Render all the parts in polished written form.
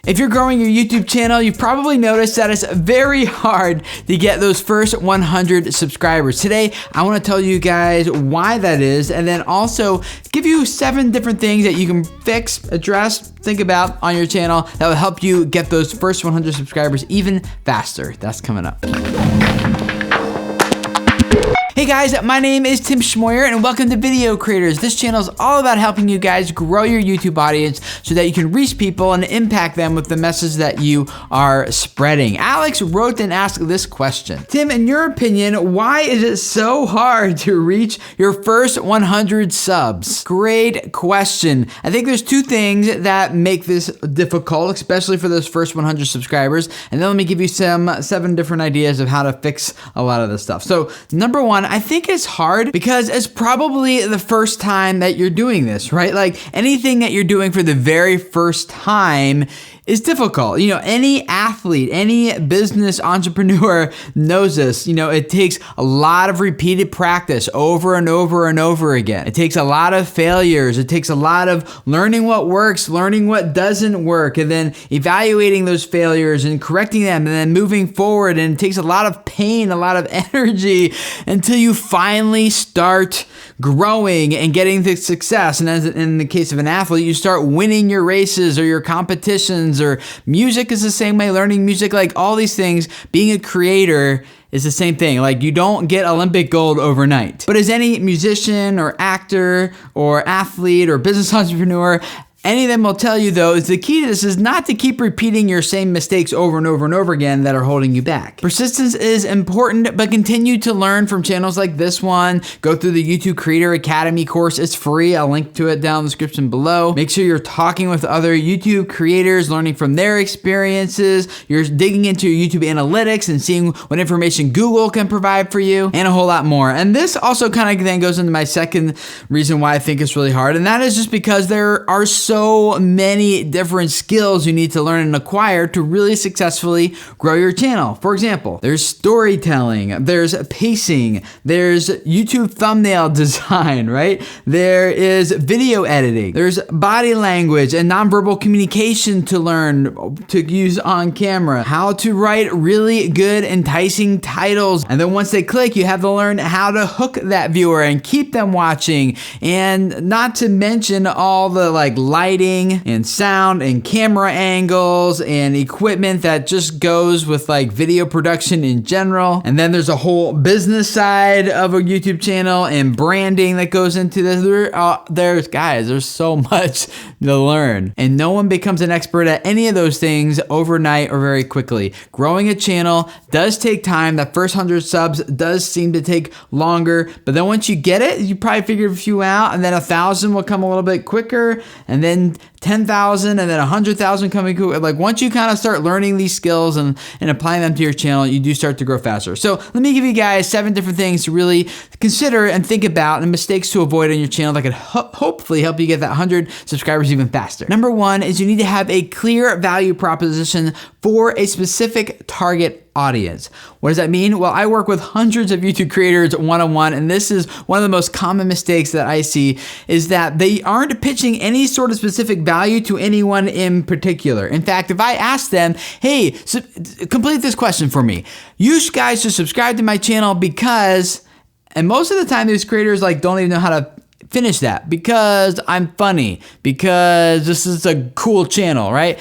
If you're growing your YouTube channel, you've probably noticed that it's very hard to get those first 100 subscribers. Today, I want to tell you guys why that is, and then also give you 7 different things that you can fix, address, think about on your channel that will help you get those first 100 subscribers even faster. That's coming up. Hey guys, my name is Tim Schmoyer and welcome to Video Creators. This channel is all about helping you guys grow your YouTube audience so that you can reach people and impact them with the message that you are spreading. Alex wrote and asked this question. Tim, in your opinion, why is it so hard to reach your first 100 subs? Great question. I think there's 2 things that make this difficult, especially for those first 100 subscribers. And then let me give you 7 different ideas of how to fix a lot of this stuff. So number 1, I think it's hard because it's probably the first time that you're doing this, right? Like anything that you're doing for the very first time is difficult. You know, any athlete, any business entrepreneur knows this. You know, it takes a lot of repeated practice over and over and over again. It takes a lot of failures. It takes a lot of learning what works, learning what doesn't work, and then evaluating those failures and correcting them and then moving forward. And it takes a lot of pain, a lot of energy until you finally start growing and getting to success. And as in the case of an athlete, you start winning your races or your competitions, or music is the same way, learning music, like all these things. Being a creator is the same thing. Like you don't get Olympic gold overnight. But as any musician or actor or athlete or business entrepreneur, any of them will tell you though, is the key to this is not to keep repeating your same mistakes over and over and over again that are holding you back. Persistence is important, but continue to learn from channels like this one. Go through the YouTube Creator Academy course. It's free. I'll link to it down in the description below. Make sure you're talking with other YouTube creators, learning from their experiences. You're digging into your YouTube analytics and seeing what information Google can provide for you, and a whole lot more. And this also kind of then goes into my second reason why I think it's really hard, and that is just because there are so many different skills you need to learn and acquire to really successfully grow your channel. For example, there's storytelling, there's pacing, there's YouTube thumbnail design, right? There is video editing, there's body language and nonverbal communication to learn to use on camera, how to write really good, enticing titles. And then once they click, you have to learn how to hook that viewer and keep them watching. And not to mention all the lighting and sound and camera angles and equipment that just goes with like video production in general. And then there's a whole business side of a YouTube channel and branding that goes into this. There's so much to learn, and no one becomes an expert at any of those things overnight or very quickly. Growing a channel does take time. That first 100 subs does seem to take longer, but then once you get it, you probably figure a few out, and then 1,000 will come a little bit quicker, and then 10,000, and then 100,000 coming quicker. Like once you kind of start learning these skills and applying them to your channel, you do start to grow faster. So let me give you guys 7 different things to really consider and think about, and mistakes to avoid on your channel that could hopefully help you get that 100 subscribers even faster. Number 1 is you need to have a clear value proposition for a specific target audience. What does that mean? Well, I work with hundreds of YouTube creators one-on-one, and this is one of the most common mistakes that I see, is that they aren't pitching any sort of specific value to anyone in particular. In fact, if I ask them, hey, complete this question for me. You guys should subscribe to my channel because, and most of the time these creators don't even know how to finish that, because I'm funny, because this is a cool channel, right?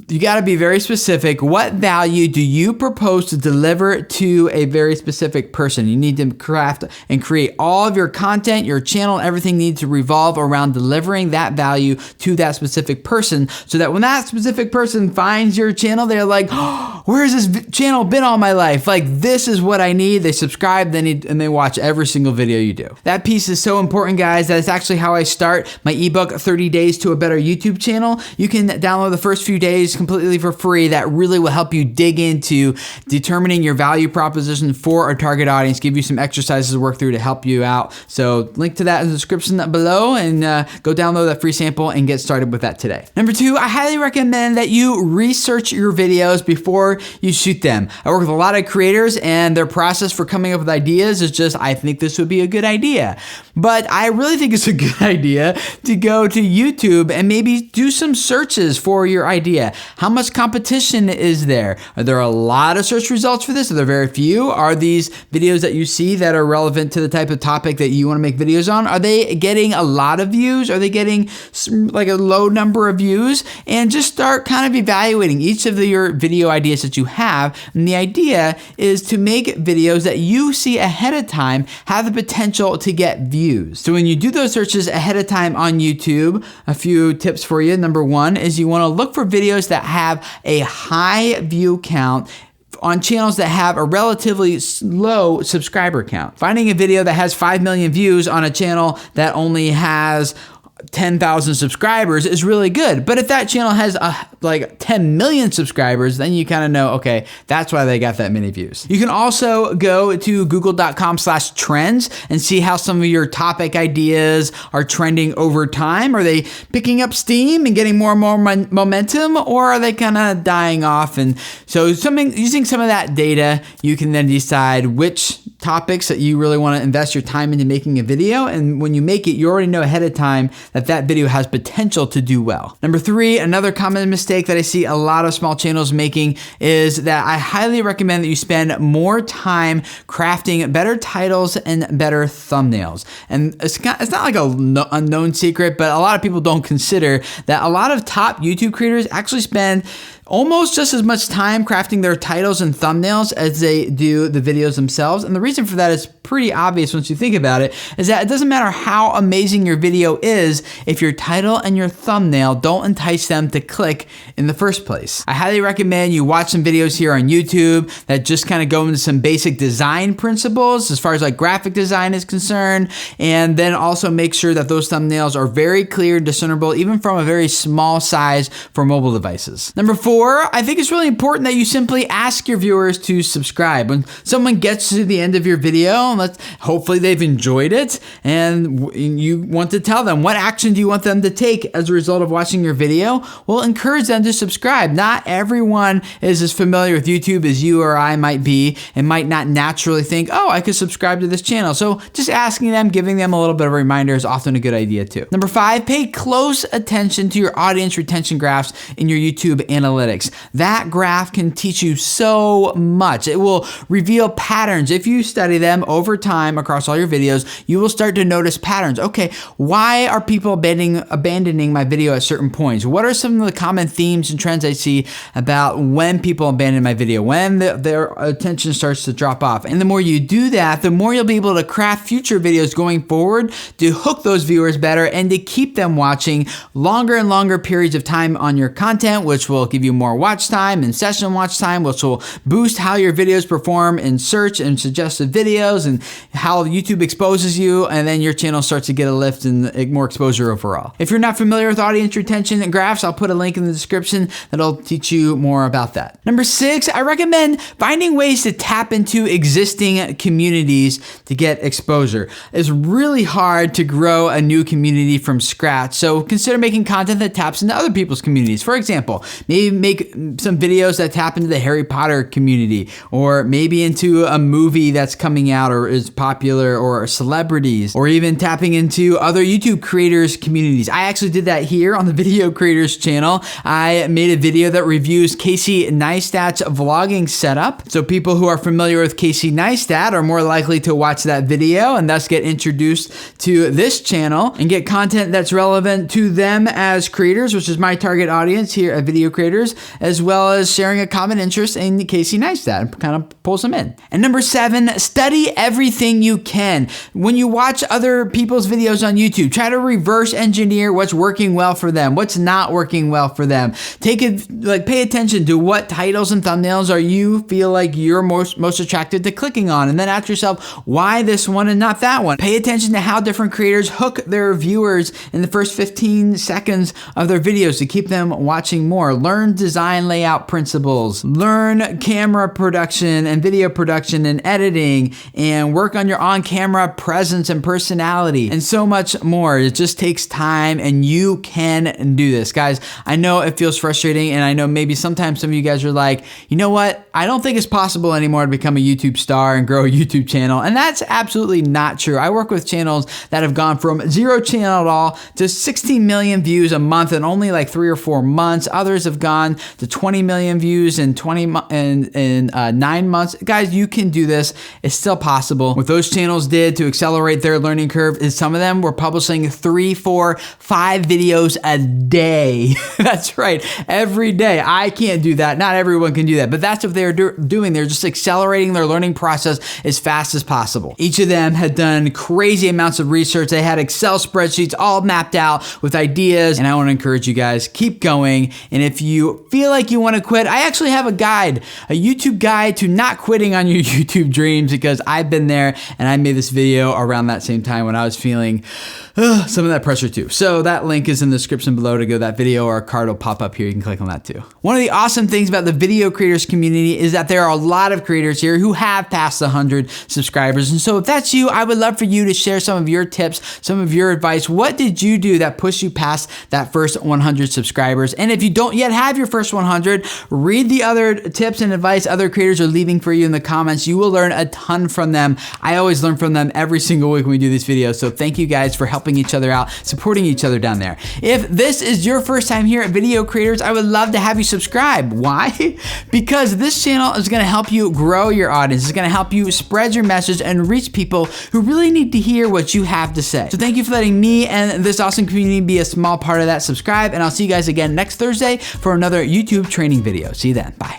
You got to be very specific. What value do you propose to deliver to a very specific person? You need to craft and create all of your content, your channel, everything needs to revolve around delivering that value to that specific person, so that when that specific person finds your channel, they're like, oh, where has this channel been all my life? Like, this is what I need. They subscribe, and they watch every single video you do. That piece is so important, guys. That is actually how I start my ebook, 30 Days to a Better YouTube Channel. You can download the first few days completely for free. That really will help you dig into determining your value proposition for a target audience, give you some exercises to work through to help you out. So link to that in the description below, and go download that free sample and get started with that today. Number 2, I highly recommend that you research your videos before you shoot them. I work with a lot of creators, and their process for coming up with ideas is just, I think this would be a good idea. But I really think it's a good idea to go to YouTube and maybe do some searches for your idea. How much competition is there? Are there a lot of search results for this? Are there very few? Are these videos that you see that are relevant to the type of topic that you want to make videos on, are they getting a lot of views? Are they getting like a low number of views? And just start kind of evaluating each of your video ideas that you have. And the idea is to make videos that you see ahead of time have the potential to get views. So when you do those searches ahead of time on YouTube, a few tips for you. Number one is you want to look for videos that have a high view count on channels that have a relatively low subscriber count. Finding a video that has 5 million views on a channel that only has 10,000 subscribers is really good. But if that channel has like 10 million subscribers, then you kind of know, okay, that's why they got that many views. You can also go to google.com/trends and see how some of your topic ideas are trending over time. Are they picking up steam and getting more and more momentum, or are they kind of dying off? And so using some of that data, you can then decide which topics that you really want to invest your time into making a video. And when you make it, you already know ahead of time that video has potential to do well. Number three, another common mistake that I see a lot of small channels making is that I highly recommend that you spend more time crafting better titles and better thumbnails. And it's not like an unknown secret, but a lot of people don't consider that a lot of top YouTube creators actually spend almost just as much time crafting their titles and thumbnails as they do the videos themselves. And the reason for that is pretty obvious once you think about it, is that it doesn't matter how amazing your video is if your title and your thumbnail don't entice them to click in the first place. I highly recommend you watch some videos here on YouTube that just kind of go into some basic design principles as far as like graphic design is concerned, and then also make sure that those thumbnails are very clear and discernible even from a very small size for mobile devices. Number four, I think it's really important that you simply ask your viewers to subscribe. When someone gets to the end of your video, hopefully they've enjoyed it, and you want to tell them what action do you want them to take as a result of watching your video. Well, encourage them to subscribe. Not everyone is as familiar with YouTube as you or I might be, and might not naturally think, oh, I could subscribe to this channel. So just asking them, giving them a little bit of a reminder is often a good idea too. Number five, pay close attention to your audience retention graphs in your YouTube analytics. That graph can teach you so much. It will reveal patterns. If you study them over time across all your videos, you will start to notice patterns. Okay, why are people abandoning my video at certain points? What are some of the common themes and trends I see about when people abandon my video, when their attention starts to drop off? And the more you do that, the more you'll be able to craft future videos going forward to hook those viewers better and to keep them watching longer and longer periods of time on your content, which will give you more watch time and session watch time, which will boost how your videos perform in search and suggested videos and how YouTube exposes you, and then your channel starts to get a lift and more exposure overall. If you're not familiar with audience retention and graphs, I'll put a link in the description that'll teach you more about that. Number six, I recommend finding ways to tap into existing communities to get exposure. It's really hard to grow a new community from scratch, so consider making content that taps into other people's communities. For example, maybe make some videos that tap into the Harry Potter community, or maybe into a movie that's coming out or is popular, or celebrities, or even tapping into other YouTube creators communities. I actually did that here on the Video Creators channel. I made a video that reviews Casey Neistat's vlogging setup. So people who are familiar with Casey Neistat are more likely to watch that video and thus get introduced to this channel and get content that's relevant to them as creators, which is my target audience here at Video Creators, as well as sharing a common interest in Casey Neistat and kind of pulls them in. And number seven, study everything you can. When you watch other people's videos on YouTube, try to reverse engineer what's working well for them, what's not working well for them. Pay attention to what titles and thumbnails are you feel like you're most attracted to clicking on, and then ask yourself, why this one and not that one? Pay attention to how different creators hook their viewers in the first 15 seconds of their videos to keep them watching more. Learn design layout principles, learn camera production and video production and editing, and work on your on-camera presence and personality, and so much more. It just takes time, and you can do this. Guys, I know it feels frustrating, and I know maybe sometimes some of you guys are like, you know what? I don't think it's possible anymore to become a YouTube star and grow a YouTube channel, and that's absolutely not true. I work with channels that have gone from 0 channel at all to 16 million views a month in only like 3 or 4 months. Others have gone gone to 20 million views in 9 months. Guys, you can do this. It's still possible. What those channels did to accelerate their learning curve is some of them were publishing 3, 4, 5 videos a day. That's right, every day. I can't do that. Not everyone can do that, but that's what they're doing. They're just accelerating their learning process as fast as possible. Each of them had done crazy amounts of research. They had Excel spreadsheets all mapped out with ideas, and I want to encourage you guys, keep going. And if you feel like you want to quit, I actually have a guide, a YouTube guide to not quitting on your YouTube dreams, because I've been there and I made this video around that same time when I was feeling some of that pressure too. So that link is in the description below to go to that video, or a card will pop up here. You can click on that too. One of the awesome things about the video creators community is that there are a lot of creators here who have passed 100 subscribers. And so if that's you, I would love for you to share some of your tips, some of your advice. What did you do that pushed you past that first 100 subscribers? And if you don't yet have your first 100, read the other tips and advice other creators are leaving for you in the comments. You will learn a ton from them. I always learn from them every single week when we do these videos. So thank you guys for helping each other out, supporting each other down there. If this is your first time here at Video Creators, I would love to have you subscribe. Why? Because this channel is going to help you grow your audience. It's going to help you spread your message and reach people who really need to hear what you have to say. So thank you for letting me and this awesome community be a small part of that. Subscribe, and I'll see you guys again next Thursday for another YouTube training video. See you then. Bye.